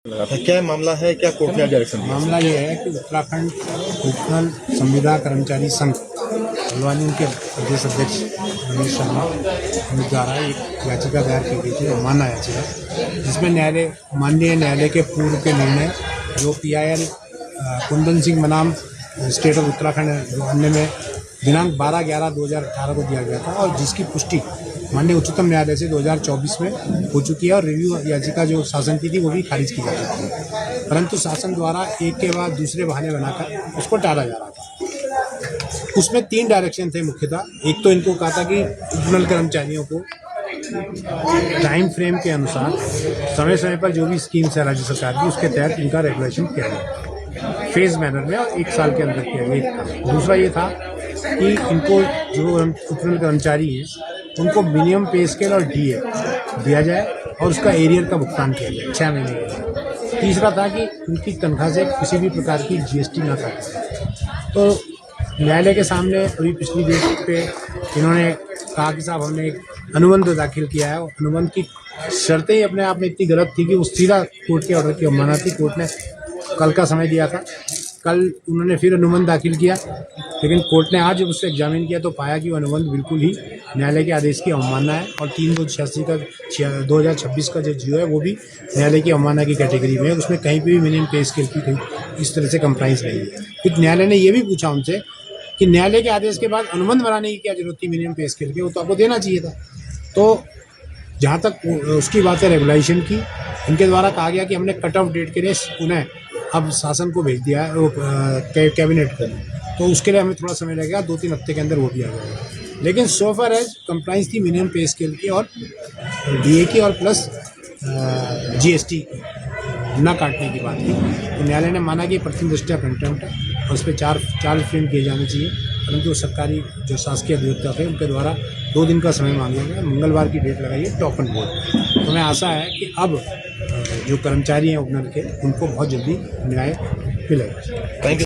लगा था। क्या मामला है, क्या कोर्ट ने डायरेक्शन दिया? मामला ये है कि उत्तराखंड उपनल संविदा कर्मचारी संघ हल्द्वानी के प्रदेश अध्यक्ष रमेश शर्मा द्वारा एक याचिका दायर की गई थी, अवमानना याचिका, जिसमें माननीय न्यायालय के पूर्व के निर्णय जो PIL कुंदन सिंह बनाम स्टेट ऑफ उत्तराखंड मामले में दिनांक 12/11/2018 को दिया गया था और जिसकी पुष्टि माननीय उच्चतम न्यायालय से 2024 में हो चुकी है और रिव्यू याचिका जो शासन की थी वो भी खारिज की जा चुकी है, परंतु शासन द्वारा एक के बाद दूसरे बहाने बनाकर उसको टाला जा रहा था। उसमें 3 डायरेक्शन थे मुख्यतः। एक तो इनको कहा था कि उपनल कर्मचारियों को टाइम फ्रेम के अनुसार समय समय पर जो भी स्कीम्स है राज्य सरकार की उसके तहत इनका रेगुलेशन किया गया फेज मैनर में और 1 साल के अंदर किया गया। दूसरा ये था कि इनको जो उपनल कर्मचारी हैं उनको मिनिमम पे स्केल और DA दिया जाए और उसका एरियर का भुगतान किया जाए 6 महीने के लिए। तीसरा था कि उनकी तनख्वाह से किसी भी प्रकार की GST ना काटे। तो न्यायालय के सामने अभी पिछली डेट पे इन्होंने कहा कि साहब हमने एक अनुबंध दाखिल किया है और अनुबंध की शर्तें ही अपने आप में इतनी गलत थी कि वो सीधा कोर्ट के ऑर्डर की अवमानना थी। कोर्ट ने कल का समय दिया था, कल उन्होंने फिर अनुबंध दाखिल किया, लेकिन कोर्ट ने आज जब उससे एग्जामिन किया तो पाया कि वो अनुबंध बिल्कुल ही न्यायालय के आदेश की अवमानना है और 3/2/86 का 2026 का जो जियो है वो भी न्यायालय की अवमानना की कैटेगरी में है। उसमें कहीं पर भी मिनिमम पे स्केल की कहीं इस तरह से कंप्लाइंस नहीं है। फिर न्यायालय ने ये भी पूछा उनसे कि न्यायालय के आदेश के बाद अनुबंध बनाने की क्या जरूरत थी मिनिमम पे स्केल की, वो तो आपको देना चाहिए था। तो जहाँ तक उसकी बात है रेगुलेशन की, इनके द्वारा कहा गया कि हमने कट ऑफ डेट के लिए उन्हें अब शासन को भेज दिया है वो कैबिनेट को, तो उसके लिए हमें थोड़ा समय लगेगा, 2-3 हफ्ते के अंदर वो भी आ जाएगा। लेकिन सो फार एज कंप्लाइंस थी मिनिमम पे स्केल की और DA की और प्लस GST न काटने की बात की, तो न्यायालय ने माना कि प्रथम दृष्टया कंटेम्प्ट है और उस पर चार्ज फ्रेम किए जाने चाहिए, परंतु सरकारी जो शासकीय अधिवक्ता थे उनके द्वारा 2 दिन का समय मांगा गया। मंगलवार की डेट लगाई है टॉक एंड बोर्ड। तो मैं आशा है कि अब जो कर्मचारी हैं उपनल के उनको बहुत जल्दी न्याय मिलेगा। Thank you.